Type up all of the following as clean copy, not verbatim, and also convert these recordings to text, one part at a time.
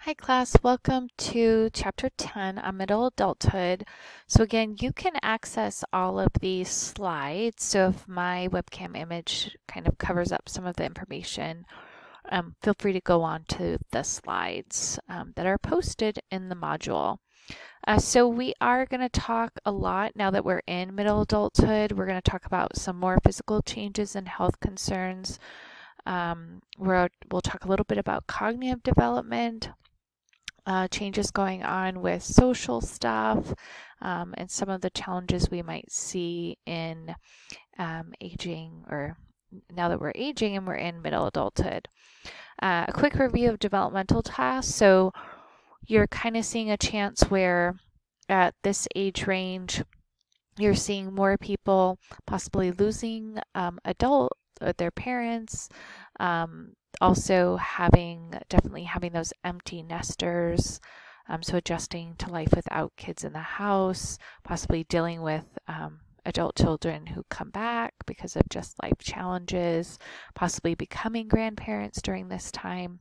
Hi class, welcome to chapter 10 on middle adulthood. So again, you can access all of these slides. So if my webcam image kind of covers up some of the information, feel free to go on to the slides that are posted in the module. So we are going to talk a lot now that we're in middle adulthood. We're going to talk about some more physical changes and health concerns. We'll talk a little bit about cognitive development, changes going on with social stuff, and some of the challenges we might see in aging, or now that we're aging and we're in middle adulthood. A quick review of developmental tasks. So you're kind of seeing a chance where at this age range, you're seeing more people possibly losing their parents, also definitely having those empty nesters, so adjusting to life without kids in the house, possibly dealing with adult children who come back because of just life challenges, possibly becoming grandparents during this time,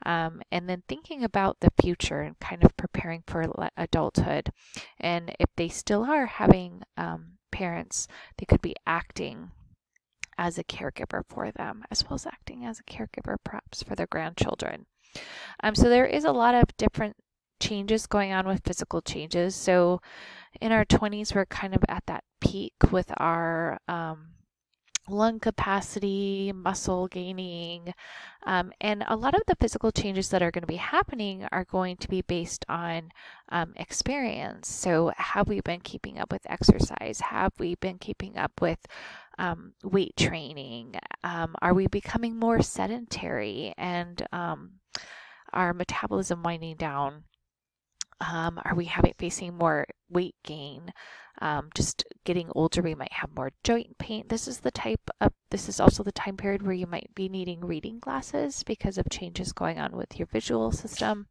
and then thinking about the future and kind of preparing for adulthood. And if they still are having parents, they could be acting as a caregiver for them, as well as acting as a caregiver perhaps for their grandchildren. So there is a lot of different changes going on with physical changes. So in our 20s, we're kind of at that peak with our lung capacity, muscle gaining, and a lot of the physical changes that are going to be happening are going to be based on experience. So have we been keeping up with exercise? Have we been keeping up with weight training? Are we becoming more sedentary and our metabolism winding down? Are we facing more weight gain? Just getting older, we might have more joint pain. This is also the time period where you might be needing reading glasses because of changes going on with your visual system,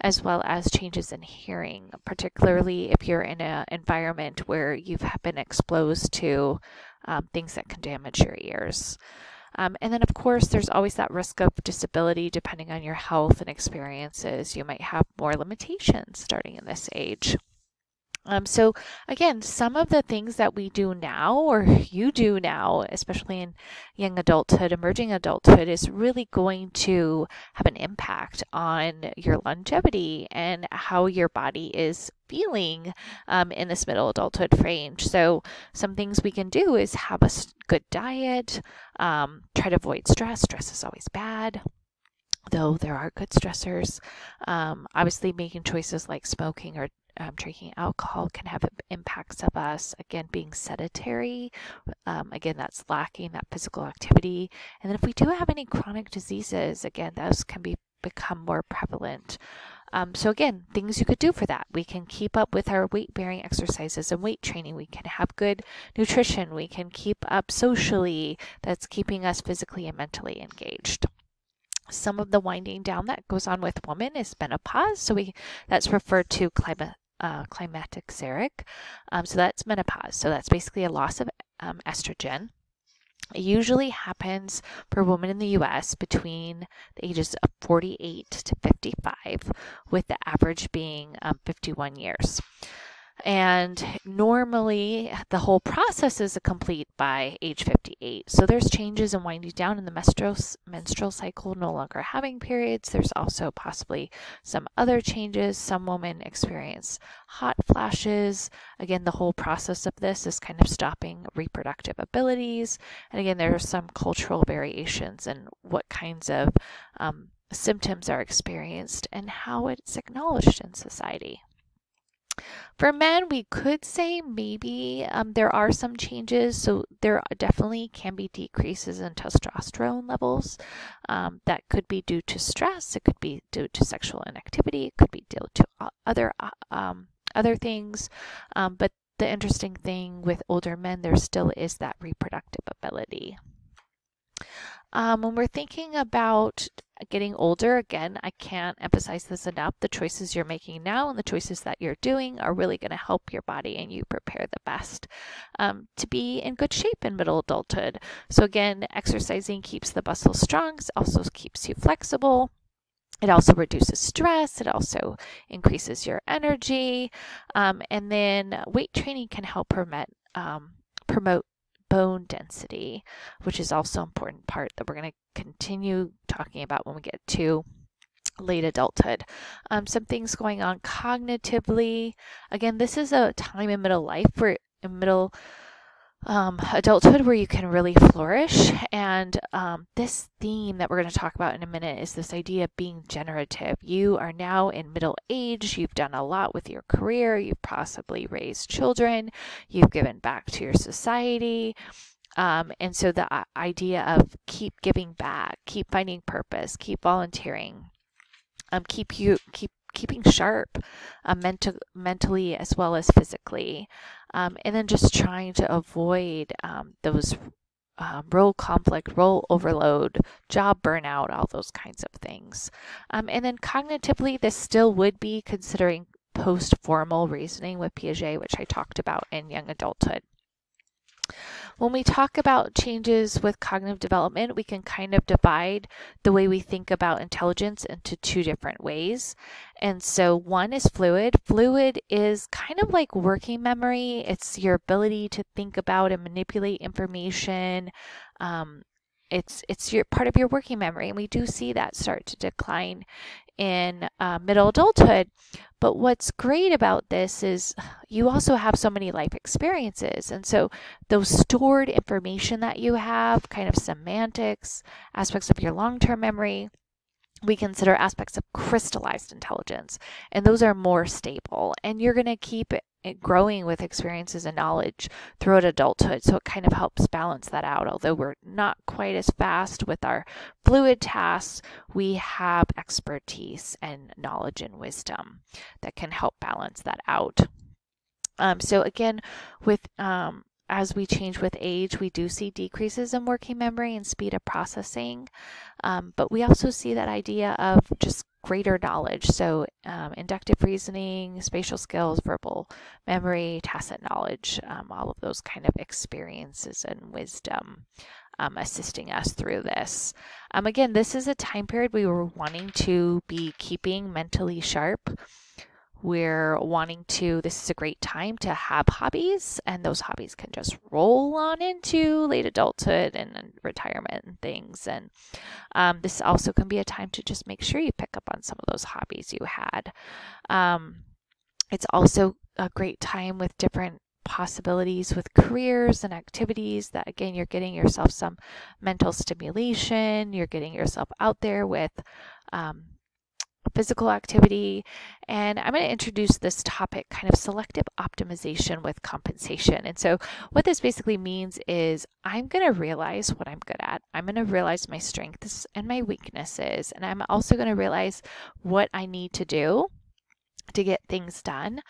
as well as changes in hearing, particularly if you're in an environment where you've been exposed to things that can damage your ears. And then, of course, there's always that risk of disability depending on your health and experiences. You might have more limitations starting in this age. So again, some of the things that we do now, or you do now, especially in young adulthood, emerging adulthood, is really going to have an impact on your longevity and how your body is feeling in this middle adulthood range. So some things we can do is have a good diet, try to avoid stress. Stress is always bad, though there are good stressors. Obviously, making choices like smoking or drinking alcohol can have impacts of us. Again, being sedentary, again, that's lacking that physical activity. And then if we do have any chronic diseases, again, those can become more prevalent. So again, things you could do for that. We can keep up with our weight-bearing exercises and weight training. We can have good nutrition. We can keep up socially. That's keeping us physically and mentally engaged. Some of the winding down that goes on with women is menopause. So that's referred to climacteric. So that's menopause. So that's basically a loss of estrogen. It usually happens for women in the U.S. between the ages of 48 to 55, with the average being 51 years. And normally the whole process is complete by age 58. So there's changes in winding down in the menstrual cycle, no longer having periods. There's also possibly some other changes. Some women experience hot flashes. Again, the whole process of this is kind of stopping reproductive abilities. And again, there are some cultural variations in what kinds of symptoms are experienced and how it's acknowledged in society. For men, we could say maybe there are some changes. So there definitely can be decreases in testosterone levels. That could be due to stress. It could be due to sexual inactivity. It could be due to other things. But the interesting thing with older men, there still is that reproductive ability. When we're thinking about getting older, again, I can't emphasize this enough. The choices you're making now and the choices that you're doing are really going to help your body and you prepare the best to be in good shape in middle adulthood. So again, exercising keeps the muscles strong, also keeps you flexible. It also reduces stress. It also increases your energy. And then weight training can help promote bone density, which is also an important part that we're going to continue talking about when we get to late adulthood. Some things going on cognitively. Again, this is a time in middle life where in middle adulthood where you can really flourish. And this theme that we're going to talk about in a minute is this idea of being generative. You are now in middle age. You've done a lot with your career. You've possibly raised children. You've given back to your society. And so the idea of keep giving back, keep finding purpose, keep volunteering, keeping sharp, mentally as well as physically, and then just trying to avoid those role conflict, role overload, job burnout, all those kinds of things. And then cognitively, this still would be considering post-formal reasoning with Piaget, which I talked about in young adulthood. When we talk about changes with cognitive development, we can kind of divide the way we think about intelligence into two different ways. And so one is fluid. Fluid is kind of like working memory. It's your ability to think about and manipulate information. It's your part of your working memory, and we do see that start to decline in middle adulthood. But what's great about this is you also have so many life experiences, and so those stored information that you have, kind of semantics, aspects of your long-term memory, we consider aspects of crystallized intelligence, and those are more stable, and you're going to keep it growing with experiences and knowledge throughout adulthood. So it kind of helps balance that out. Although we're not quite as fast with our fluid tasks, we have expertise and knowledge and wisdom that can help balance that out. So again, with as we change with age, we do see decreases in working memory and speed of processing, but we also see that idea of just greater knowledge. So inductive reasoning, spatial skills, verbal memory, tacit knowledge, all of those kind of experiences and wisdom assisting us through this. Again, this is a time period we were wanting to be keeping mentally sharp. We're wanting to, this is a great time to have hobbies, and those hobbies can just roll on into late adulthood and retirement and things. And this also can be a time to just make sure you pick up on some of those hobbies you had. It's also a great time with different possibilities with careers and activities that, again, you're getting yourself some mental stimulation, you're getting yourself out there with physical activity. And I'm going to introduce this topic, kind of selective optimization with compensation. And so what this basically means is I'm going to realize what I'm good at. I'm going to realize my strengths and my weaknesses. And I'm also going to realize what I need to do to get things done.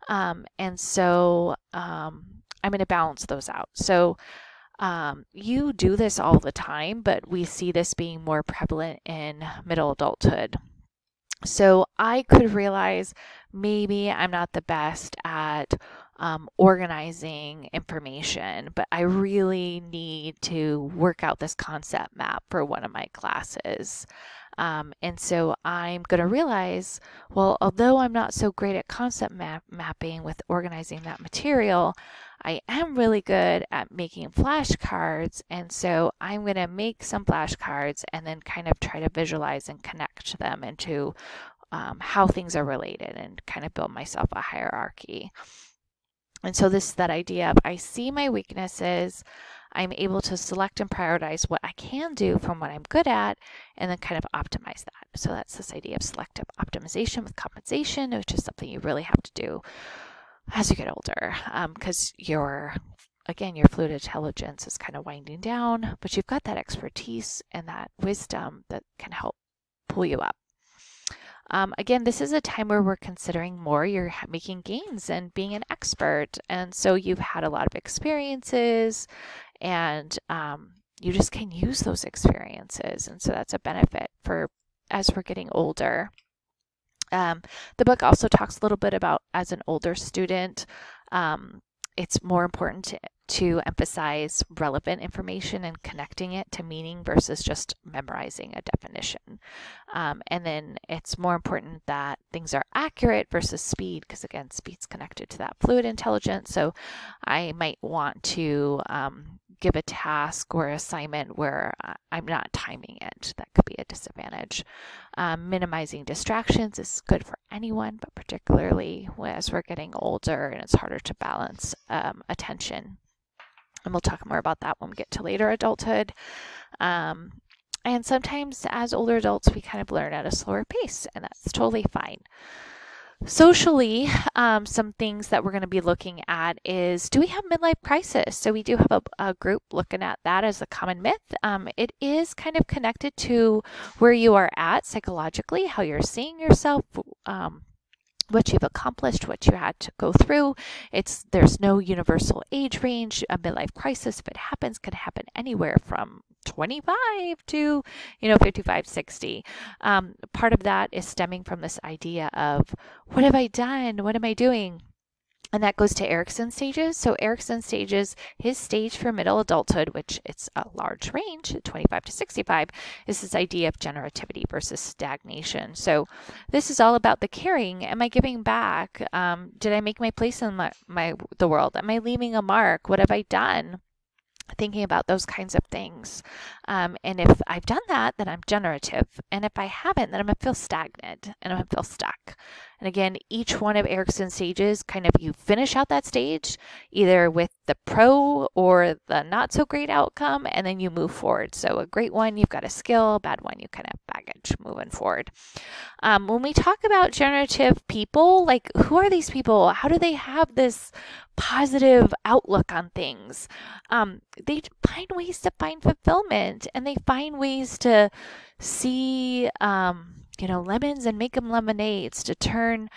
And so I'm going to balance those out. So you do this all the time, but we see this being more prevalent in middle adulthood. So I could realize maybe I'm not the best at organizing information, but I really need to work out this concept map for one of my classes. And so I'm going to realize, well, although I'm not so great at concept mapping with organizing that material, I am really good at making flashcards. And so I'm going to make some flashcards and then kind of try to visualize and connect them into how things are related and kind of build myself a hierarchy. And so this is that idea of I see my weaknesses, I'm able to select and prioritize what I can do from what I'm good at, and then kind of optimize that. So that's this idea of selective optimization with compensation, which is something you really have to do as you get older, because again, your fluid intelligence is kind of winding down, but you've got that expertise and that wisdom that can help pull you up. Again, this is a time where we're considering more, you're making gains and being an expert. And so you've had a lot of experiences, and you just can use those experiences. And so that's a benefit for as we're getting older. The book also talks a little bit about, as an older student, it's more important to emphasize relevant information and connecting it to meaning versus just memorizing a definition. And then it's more important that things are accurate versus speed, because again, speed's connected to that fluid intelligence. So I might want to give a task or assignment where I'm not timing it. That could be a disadvantage. Minimizing distractions is good for anyone, but particularly as we're getting older and it's harder to balance attention. And we'll talk more about that when we get to later adulthood. And sometimes as older adults, we kind of learn at a slower pace, and that's totally fine. Socially, some things that we're going to be looking at is, do we have midlife crisis? So we do have a group looking at that as a common myth. It is kind of connected to where you are at psychologically, how you're seeing yourself, what you've accomplished, what you had to go through. There's no universal age range. A midlife crisis, if it happens, could happen anywhere from 25 to 55, 60. Part of that is stemming from this idea of, what have I done? What am I doing? And that goes to ERIKSON'S stages. So ERIKSON'S stages, his stage for middle adulthood, which it's a large range, 25 to 65, is this idea of generativity versus stagnation. So this is all about the caring. Am I giving back? Did I make my place in the world? Am I leaving a mark? What have I done? Thinking about those kinds of things. And if I've done that, then I'm generative. And if I haven't, then I'm going to feel stagnant and I'm going to feel stuck. And again, each one of ERIKSON'S stages, kind of you finish out that stage either with the pro or the not so great outcome, and then you move forward. So a great one, you've got a skill; a bad one, you kind of baggage moving forward. When we talk about generative people, like, who are these people? How do they have this positive outlook on things? They find ways to find fulfillment, and they find ways to see lemons and make them lemonades, to turn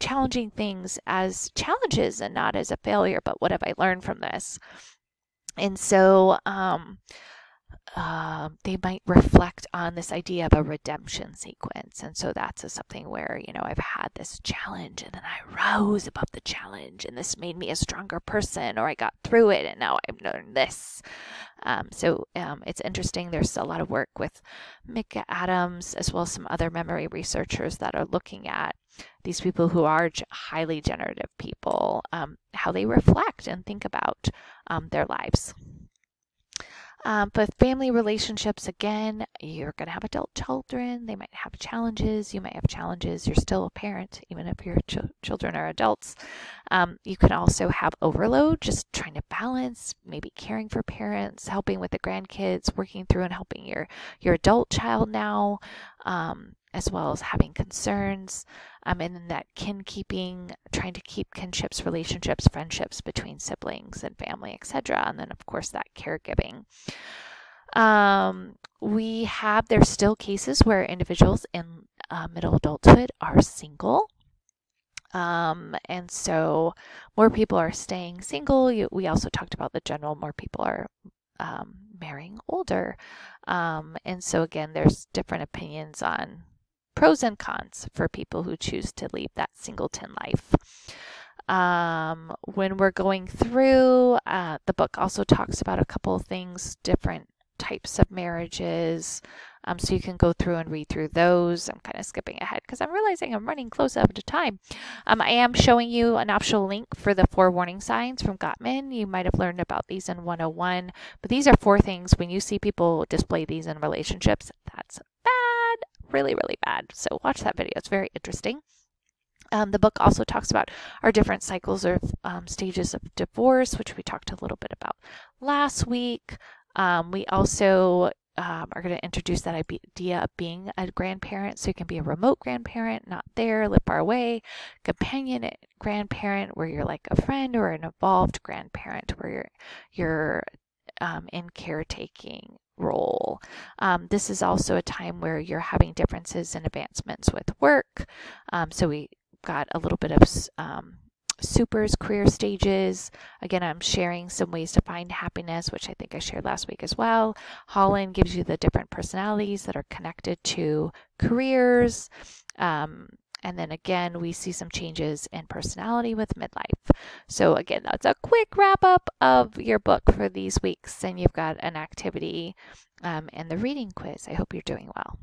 challenging things as challenges and not as a failure, but what have I learned from this? And so they might reflect on this idea of a redemption sequence. And so that's something where, I've had this challenge and then I rose above the challenge and this made me a stronger person, or I got through it and now I've learned this. So it's interesting. There's a lot of work with Mick Adams as well as some other memory researchers that are looking at these people who are highly generative people, how they reflect and think about their lives. But family relationships, again, you're going to have adult children. They might have challenges. You might have challenges. You're still a parent, even if your children are adults. You can also have overload, just trying to balance, maybe caring for parents, helping with the grandkids, working through and helping your adult child now, as well as having concerns. And then that kin-keeping, trying to keep kinships, relationships, friendships between siblings and family, etc. And then, of course, that caregiving. There's still cases where individuals in middle adulthood are single. And so more people are staying single. We also talked about the general, more people are marrying older. And so again, there's different opinions on pros and cons for people who choose to leave that singleton life. When we're going through, the book also talks about a couple of things, different types of marriages. So you can go through and read through those. I'm kind of skipping ahead because I'm realizing I'm running close up to time. I am showing you an optional link for the 4 warning signs from Gottman. You might have learned about these in 101, but these are 4 things when you see people display these in relationships, that's bad, really, really bad. So watch that video. It's very interesting. The book also talks about our different cycles or stages of divorce, which we talked a little bit about last week. We also are going to introduce that idea of being a grandparent. So you can be a remote grandparent, not there, live far away, companion grandparent, where you're like a friend, or an involved grandparent, where you're in caretaking role. This is also a time where you're having differences and advancements with work. So we got a little bit of supers, career stages. Again, I'm sharing some ways to find happiness, which I think I shared last week as well. Holland gives you the different personalities that are connected to careers. And then again, we see some changes in personality with midlife. So again, that's a quick wrap up of your book for these weeks. And you've got an activity and the reading quiz. I hope you're doing well.